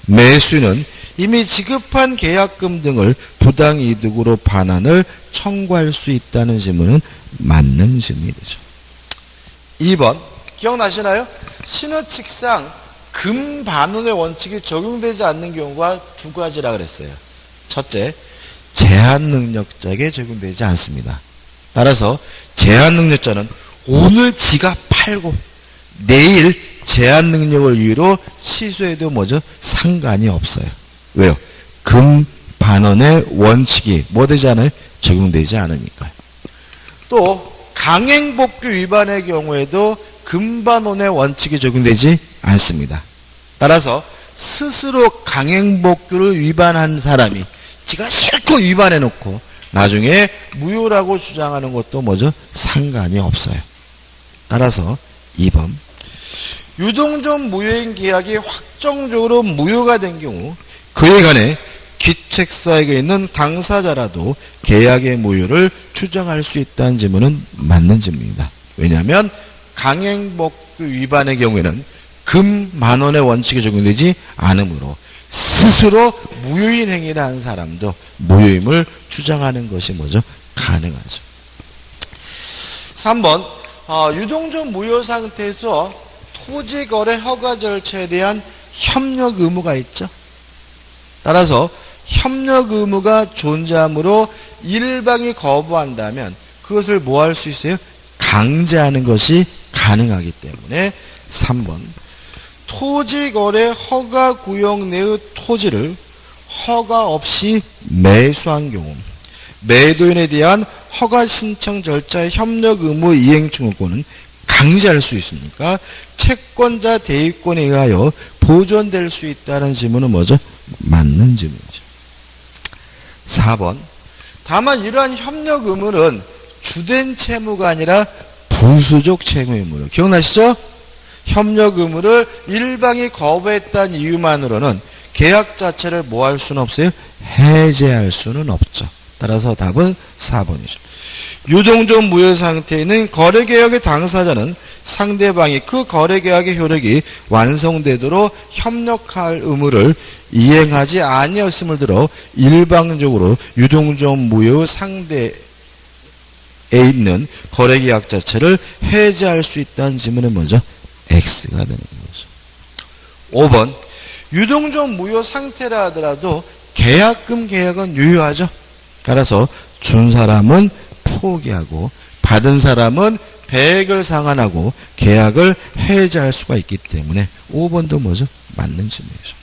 매수인은 이미 지급한 계약금 등을 부당이득으로 반환을 청구할 수 있다는 질문은 맞는 질문이 되죠. 2번. 기억나시나요? 신호칙상 금반원의 원칙이 적용되지 않는 경우가 두 가지라 그랬어요. 첫째, 제한능력자에게 적용되지 않습니다. 따라서 제한능력자는 오늘 지가 팔고 내일 제한능력을 이유로 취소해도 뭐죠? 상관이 없어요. 왜요? 금반원의 원칙이 뭐 되지 않아요? 적용되지 않으니까요. 또 강행복규 위반의 경우에도 금반원의 원칙이 적용되지 않습니다. 따라서 스스로 강행복규를 위반한 사람이 지가 실컷 위반해놓고 나중에 무효라고 주장하는 것도 뭐죠? 상관이 없어요. 따라서 2번. 유동적 무효인 계약이 확정적으로 무효가 된 경우 그에 관해 기책사에게 있는 당사자라도 계약의 무효를 주장할 수 있다는 질문은 맞는 질문입니다. 왜냐하면 강행복규 위반의 경우에는 금만원의 원칙이 적용되지 않으므로 스스로 무효인 행위를 한 사람도 무효임을 주장하는 것이 뭐죠? 가능하죠. 3번. 유동적 무효 상태에서 토지거래 허가 절차에 대한 협력 의무가 있죠. 따라서 협력 의무가 존재하므로 일방이 거부한다면 그것을 뭐 할 수 있어요? 강제하는 것이 가능하기 때문에 3번 토지거래 허가구역 내의 토지를 허가 없이 매수한 경우 매도인에 대한 허가 신청 절차의 협력 의무 이행 충고권은 강제할 수 있으니까 채권자 대위권에 의하여 보존될 수 있다는 질문은 뭐죠? 맞는 질문이죠. 4번 다만 이러한 협력 의무는 주된 채무가 아니라 부수적 채무 의무로 기억나시죠? 협력 의무를 일방이 거부했다는 이유만으로는 계약 자체를 뭐 할 수는 없어요? 해제할 수는 없죠. 따라서 답은 4번이죠. 유동적 무효 상태에 있는 거래계약의 당사자는 상대방이 그 거래계약의 효력이 완성되도록 협력할 의무를 이행하지 아니었음을 들어 일방적으로 유동적 무효 상대에 있는 거래계약 자체를 해제할 수 있다는 질문은 뭐죠? X가 되는 거죠. 5번 유동적 무효 상태라 하더라도 계약금 계약은 유효하죠. 따라서 준 사람은 포기하고 받은 사람은 배액을 상환하고 계약을 해제할 수가 있기 때문에 5번도 뭐죠? 맞는 질문이죠.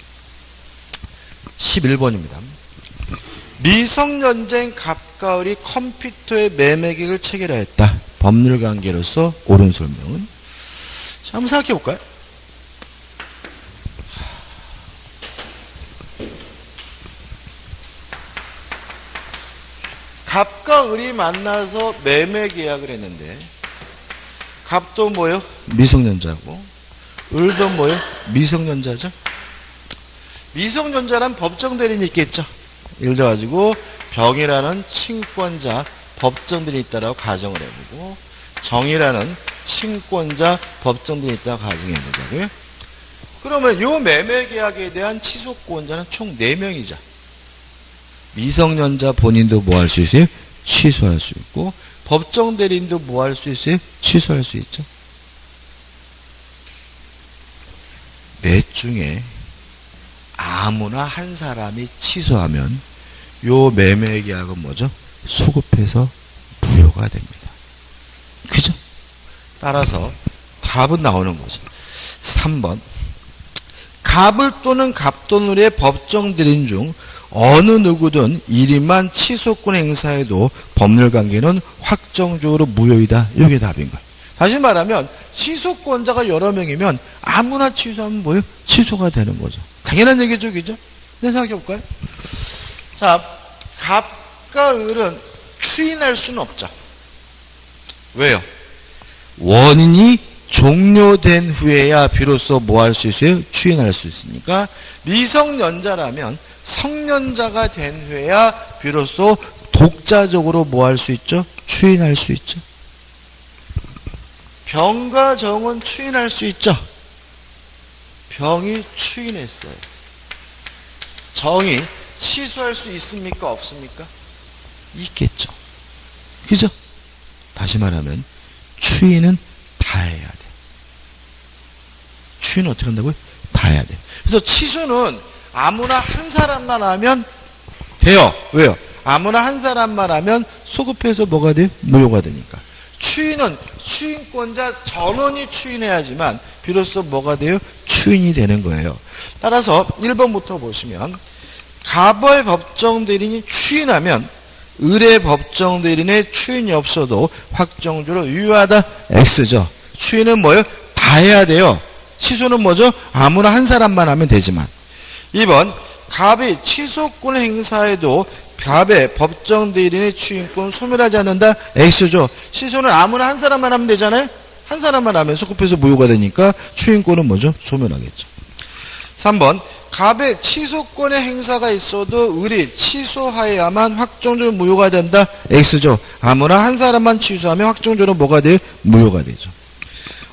11번입니다. 미성년자인 갑과 을이 컴퓨터의 매매계획을 체결하였다. 법률관계로서 옳은 설명은? 자, 한번 생각해 볼까요? 갑과 을이 만나서 매매 계약을 했는데 갑도 뭐예요? 미성년자고 을도 뭐예요? 미성년자죠. 미성년자란 법정 대리인이 있겠죠. 예를 들어가지고 병이라는 친권자 법정 대리인이 있다라고 가정을 해보고 정이라는 친권자 법정 대리인이 있다고 가정해보자고요. 그러면 이 매매 계약에 대한 취소권자는 총 4명이죠. 미성년자 본인도 뭐 할 수 있어요? 취소할 수 있고 법정 대리인도 뭐 할 수 있어요? 취소할 수 있죠. 넷 중에 아무나 한 사람이 취소하면 요 매매 계약은 뭐죠? 소급해서 무효가 됩니다. 그죠? 따라서 답은 나오는 거죠. 3번 갑을 또는 갑돈을의 법정 대리인 중 어느 누구든 1인만 취소권 행사해도 법률관계는 확정적으로 무효이다. 이게 답인 거예요. 다시 말하면 취소권자가 여러 명이면 아무나 취소하면 뭐예요? 취소가 되는 거죠. 당연한 얘기죠. 그죠? 생각해 볼까요? 자, 갑과 을은 추인할 수는 없죠. 왜요? 원인이 종료된 후에야 비로소 뭐 할 수 있어요? 추인할 수 있으니까 미성년자라면 성년자가 된 후에야 비로소 독자적으로 뭐 할 수 있죠? 추인할 수 있죠. 병과 정은 추인할 수 있죠. 병이 추인했어요. 정이 취소할 수 있습니까? 없습니까? 있겠죠. 그죠? 다시 말하면 추인은 다 해야 돼. 추인은 어떻게 한다고요? 다 해야 돼. 그래서 취소는 아무나 한 사람만 하면 돼요. 왜요? 아무나 한 사람만 하면 소급해서 뭐가 돼요? 무효가 되니까. 추인은 추인권자 전원이 추인해야지만 비로소 뭐가 돼요? 추인이 되는 거예요. 따라서 1번부터 보시면 갑의 법정 대리인이 추인하면 을의 법정 대리인의 추인이 없어도 확정적으로 유효하다. X죠. 추인은 뭐예요? 다 해야 돼요. 취소는 뭐죠? 아무나 한 사람만 하면 되지만. 2번 갑이 취소권 행사에도 갑의 법정 대리인의 추인권 소멸하지 않는다. X죠. 취소는 아무나 한 사람만 하면 되잖아요. 한 사람만 하면 소급해서 무효가 되니까 추인권은 뭐죠? 소멸하겠죠. 3번 갑의 취소권의 행사가 있어도 을이 취소하여야만 확정적으로 무효가 된다. X죠. 아무나 한 사람만 취소하면 확정적으로 뭐가 돼요? 무효가 되죠.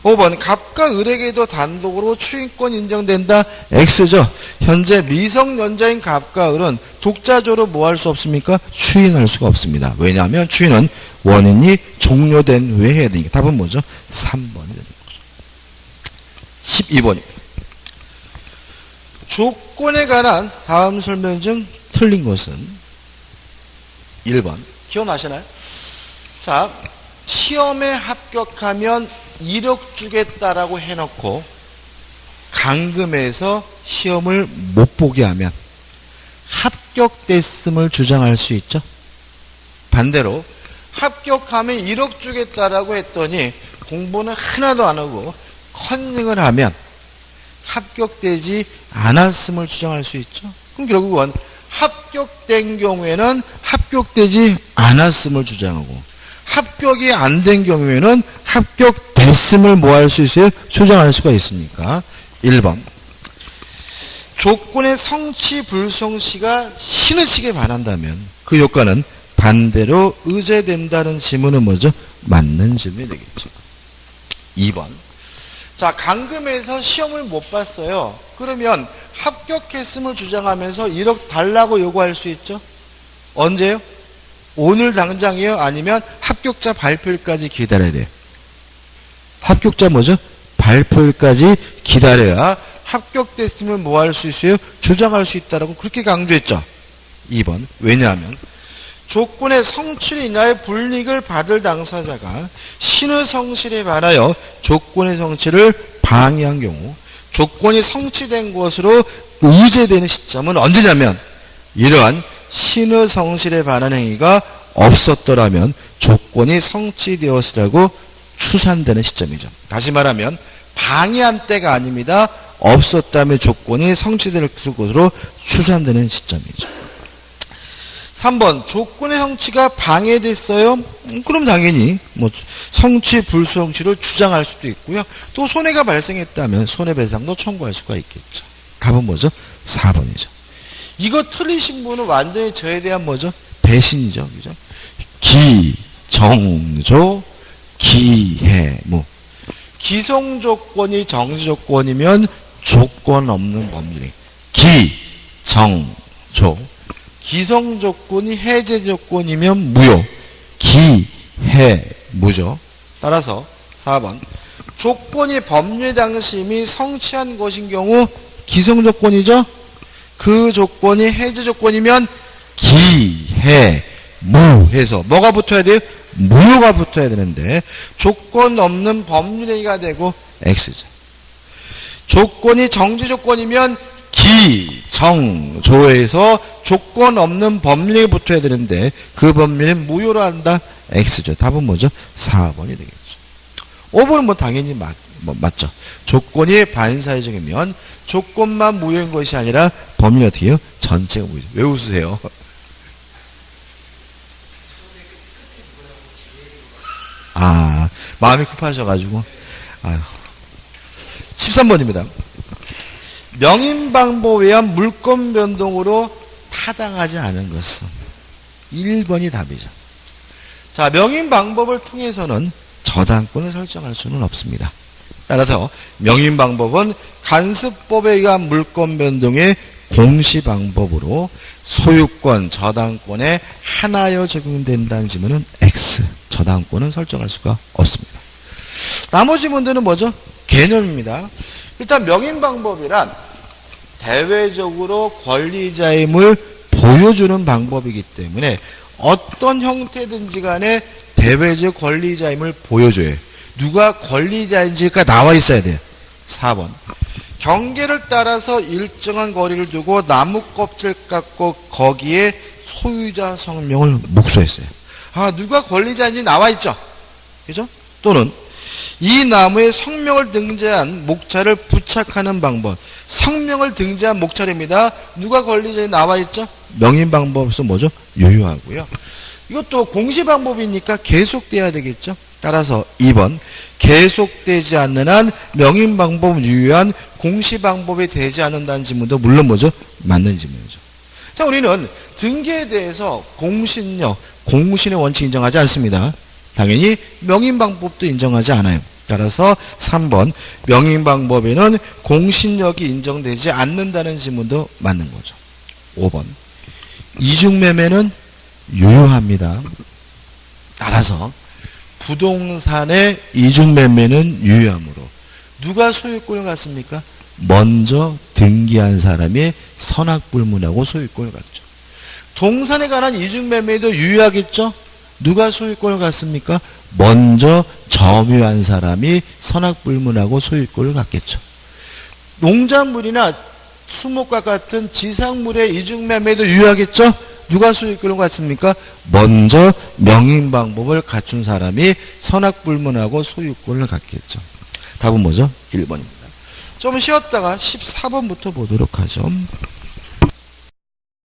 5번 갑과 을에게도 단독으로 추인권 인정된다. X죠. 현재 미성년자인 갑과 을은 독자적으로 뭐 할 수 없습니까? 추인할 수가 없습니다. 왜냐하면 추인은 원인이 종료된 후에 해야 되니까. 답은 뭐죠? 3번이 되는 거죠. 12번입니다. 조건에 관한 다음 설명 중 틀린 것은 1번 기억나시나요? 자, 시험에 합격하면 1억 주겠다라고 해놓고 강금에서 시험을 못 보게 하면 합격됐음을 주장할 수 있죠. 반대로 합격하면 1억 주겠다라고 했더니 공부는 하나도 안 하고 컨닝을 하면 합격되지 않았음을 주장할 수 있죠. 그럼 결국은 합격된 경우에는 합격되지 않았음을 주장하고 합격이 안 된 경우에는 합격됐음을 뭐 할 수 있어요? 주장할 수가 있으니까 1번 조건의 성취 불성취가 신의식에 반한다면 그 효과는 반대로 의제된다는 지문은 뭐죠? 맞는 질문이 되겠죠. 2번 자, 강금에서 시험을 못 봤어요. 그러면 합격했음을 주장하면서 1억 달라고 요구할 수 있죠? 언제요? 오늘 당장이요? 아니면 합격자 발표일까지 기다려야 돼요? 합격자 뭐죠? 발표일까지 기다려야 합격됐으면 뭐 할 수 있어요? 주장할 수 있다라고 그렇게 강조했죠. 2번 왜냐하면 조건의 성취로 인하여 불이익을 받을 당사자가 신의 성실에 반하여 조건의 성취를 방해한 경우 조건이 성취된 것으로 의제되는 시점은 언제냐면 이러한 신의 성실에 반한 행위가 없었더라면 조건이 성취되었으라고 추산되는 시점이죠. 다시 말하면 방해한 때가 아닙니다. 없었다면 조건이 성취될 것으로 추산되는 시점이죠. 3번 조건의 성취가 방해됐어요? 그럼 당연히 뭐 성취 불성취를 주장할 수도 있고요. 또 손해가 발생했다면 손해배상도 청구할 수가 있겠죠. 답은 뭐죠? 4번이죠. 이거 틀리신 분은 완전히 저에 대한 뭐죠? 배신이죠. 그죠? 기정조 기해무 기성조건이 정지조건이면 조건 없는 법률이 기정조 기성조건이 해제조건이면 무효 기해무죠. 따라서 4번 조건이 법률 당시임이 성취한 것인 경우 기성조건이죠. 그 조건이 해제조건이면 기해무해서 뭐가 붙어야 돼요? 무효가 붙어야 되는데 조건 없는 법률행위가 되고 X죠. 조건이 정지조건이면 기정조에서 조건 없는 법률이 붙어야 되는데 그 법률은 무효로 한다. X죠. 답은 뭐죠? 4번이 되겠죠. 5번은 뭐 당연히 맞죠. 조건이 반사회적이면 조건만 무효인 것이 아니라 법률이 어떻게 해요? 전체가 무효죠. 왜 웃으세요? 아, 마음이 급하셔가지고. 아유. 13번입니다. 명인방법에 의한 물권 변동으로 타당하지 않은 것은 1번이 답이죠. 자, 명인방법을 통해서는 저당권을 설정할 수는 없습니다. 따라서 명인방법은 간습법에 의한 물권 변동의 공시방법으로 소유권, 저당권에 하나여 적용된다는 지문은 X. 저당권은 설정할 수가 없습니다. 나머지 문제는 뭐죠? 개념입니다. 일단 명인방법이란 대외적으로 권리자임을 보여주는 방법이기 때문에 어떤 형태든지 간에 대외적 권리자임을 보여줘야 해요. 누가 권리자인지가 나와 있어야 돼요. 4번. 경계를 따라서 일정한 거리를 두고 나무 껍질 깎고 거기에 소유자 성명을 묵소했어요. 아, 누가 권리자인지 나와 있죠? 그죠? 또는 이 나무에 성명을 등재한 목차를 부착하는 방법. 성명을 등재한 목차입니다. 누가 권리자인지 나와 있죠? 명인 방법에서 뭐죠? 유효하고요. 이것도 공시 방법이니까 계속돼야 되겠죠? 따라서 2번 계속되지 않는 한 명인 방법 유효한 공시 방법이 되지 않는다는 지문도 물론 뭐죠? 맞는 지문이죠. 자, 우리는 등기에 대해서 공신력, 공신의 원칙 인정하지 않습니다. 당연히 명인 방법도 인정하지 않아요. 따라서 3번 명인 방법에는 공신력이 인정되지 않는다는 지문도 맞는 거죠. 5번 이중매매는 유효합니다. 따라서 부동산의 이중매매는 유효하므로 누가 소유권을 갖습니까? 먼저 등기한 사람이 선악불문하고 소유권을 갖죠. 동산에 관한 이중매매도 유효하겠죠? 누가 소유권을 갖습니까? 먼저 점유한 사람이 선악불문하고 소유권을 갖겠죠. 농작물이나 수목과 같은 지상물의 이중매매도 유효하겠죠? 누가 소유권을 갖습니까? 먼저 명인 방법을 갖춘 사람이 선악불문하고 소유권을 갖겠죠. 답은 뭐죠? 1번입니다. 좀 쉬었다가 14번부터 보도록 하죠.